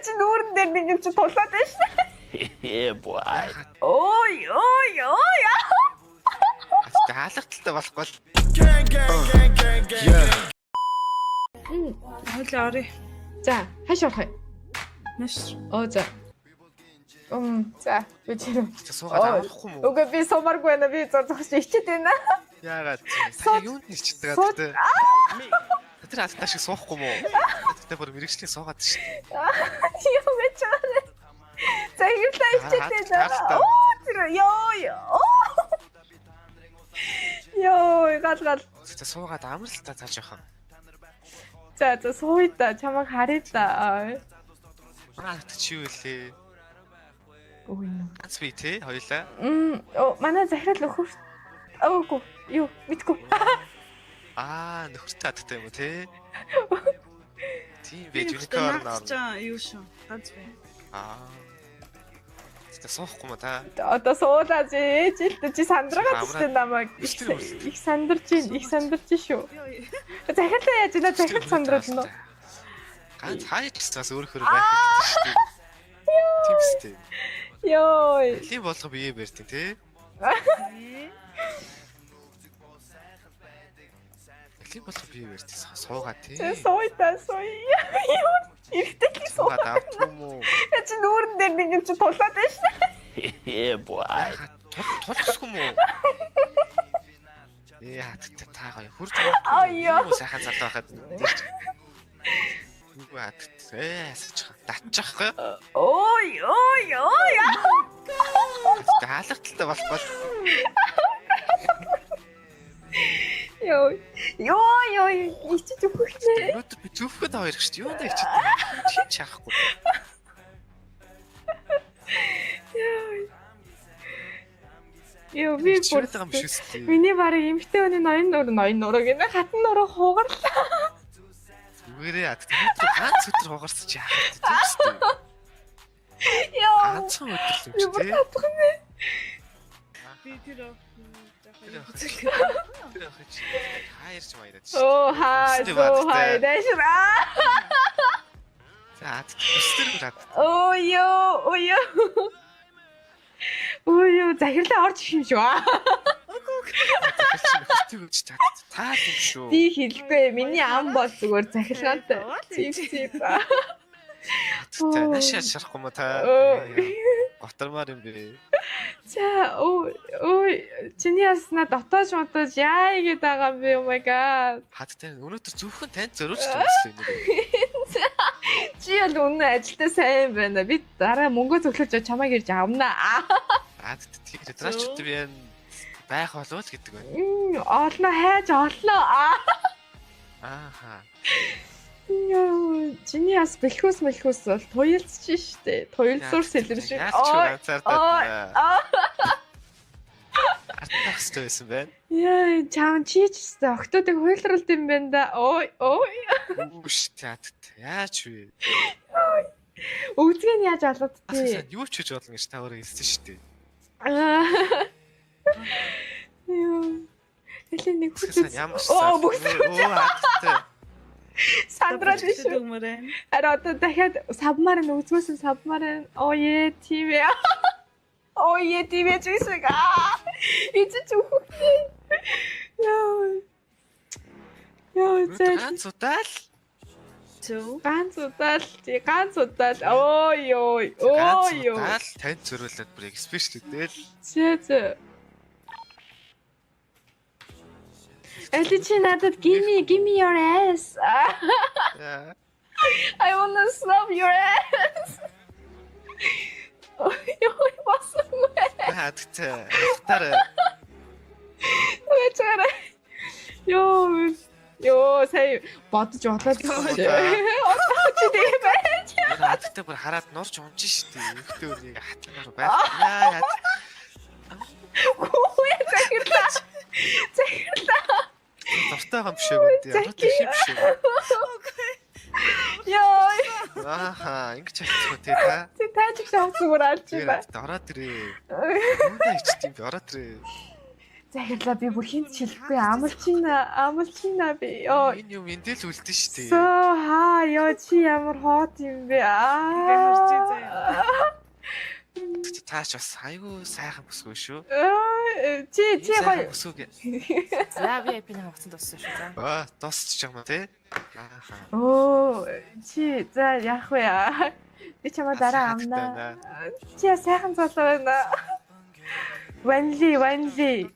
чи нүүрэн дээр нэг юм чи тулаад байна шүү. Yeah boy. Ой. Хаалгаталтай болохгүй. Хойлоо орё. За, хааш орох юм? Маш. За. За, үгүй. Суугаад авахгүй мүү? Үгүй би сумаргүй байна. Би зурж ичээд байна. Яагаад? Сая юунд нэрчдэг гэдэг. Тэр алдаа шиг суухгүй мүү? Тэр бүр мэрэгчлийн суугаад шүү. Юу гэж байна? За, ирлээ ичээд байна. Тэр Йоо, гал. Тэр суугаад амар л та цааш явах. За, сууя та. Чамайг харъя та. Чи юу вэ? Ой. Ганц би те хоёлаа. Манай захирал нөхөр. Өөгүй. Юу, мэдгүй. Нөхөртэй адтай юм уу те? Тийм байж unicorn наа. Юу шүү. Ганц бай. Тэ суухгүй мó та. Одоо суулаа жилд чи сандраагаад ч намайг их сандарч шүү. Захирлаа яаж нэ захирал сандраад нь. Ганц хайч бас өөрөөр байх хэрэгтэй шүү дээ. Тимстэй. Йоо. Ли болох бие бэртэн те. Ли болох бие бэртэн суугаа те. Сууя. Ирдэг ли суугаад авахгүй мүү? Чи нүүрэн дээр нэг юм чи тулаад байна шүү. Yeah boy. Тулчихгүй мүү? Тэ таагаа хурж Аяа. сайхан залуу байхад. Сачх датчихгүй. Ой. Хаалгаталтай болохгүй. Йоо. Ичиж өгөх нэ. Өнөөдөр би зүвхэд хоёр гэж юу нэ ичиж. Чи чаахгүй. Йоо би бүр миний барыг эмхтэй хүний ноён нуруу гэнэ хатан нуруу хугарлаа. Зүгээрээ тэр ганц өдөр хугарсан чи яах вэ? Зүгстэй. Йоо. Ганц өдөр л юм чи тий. Би тэр хайрч маяраад шүү. Хай дэшра. За өстөр гад. Ой, захирлаа орж ирэх юм шүү. Таа юм шүү. Би хэлгүй. Миний ам бол зүгээр захирлаатай. Чип. Нашаа шарахгүй мө та. Готормаар юм бэ. За, чиний ясна дотоож яа игээд байгаа юм бэ? Oh my god. Хаттай өнөөдөр зөвхөн танд зориулж төгслөө нэг. Чи ял өнөө ажилдаа сайн байна. Би дараа мөнгө зөвлөж чамайг ирж авна. Тэр трачд би байх болов л гэдэг байна. Олно хайж олно. Яа, чиний яс бэлхүүс бол туйлцж штэ. Туйлсуур сэлэр шиг. Артахстай байсан байна. Яа, чам чич октодыг хуйлралд юм байна да. Ой. Үш театр. Яаж вэ? Өгзгийг яаж олгодтий? Юу ч хийж болно гэж та өөрөө хэлсэн штэ. Яа. Элен нэг хүч. Ямар бүгд сандраад шүү. Араа одоо дахиад савмаар нь үзмэсэн савмаар. Тийм ээ. Тийм ээ чийсэг. Ичиж өгөх. Яа, ганц удаал. Ганц удаал. Ой. Танд зөрүүлээд бүр спешиал дээл. Зэ. Эличи надад give me your ass. I wanna slap your ass. Ой, басан мэ. Хаттай. Тара. Өчигдөр. Йоо, сая бодож одлоо. Чи тийм байж. Хаттай бүр хараад нурж унж штий. Ихтэй үнийг хатнаар байх. Хөөе захирлаа. Дуртай гам бишээ гэдэг. Ямар тийм бишээ. Йоо. Ингэж хэлчихв тий та. Таач их шахах зүгээр алж байна. Ороод ирээ. Юундаа ичт юм бэ? Ороод ирээ. Захирлаа би бүр хинт шилэхгүй амлчина би. Ёо. Энэ юм эндэл үлдэн шүү дээ. Хаа ёо чи ямар хот юм бэ? Гэрчээ заяа. Таач бас айгүй сайхан бүсгүй шүү. Чи гоё. Бүсгүй. За VIP-ийн хугацаанд туссан шүү. За. Тосч байгаа юм тий. Ааха. Оо чи за яах вэ? Би чамаа дараа амнаа. Чи сайхан залуу байна. Ванли.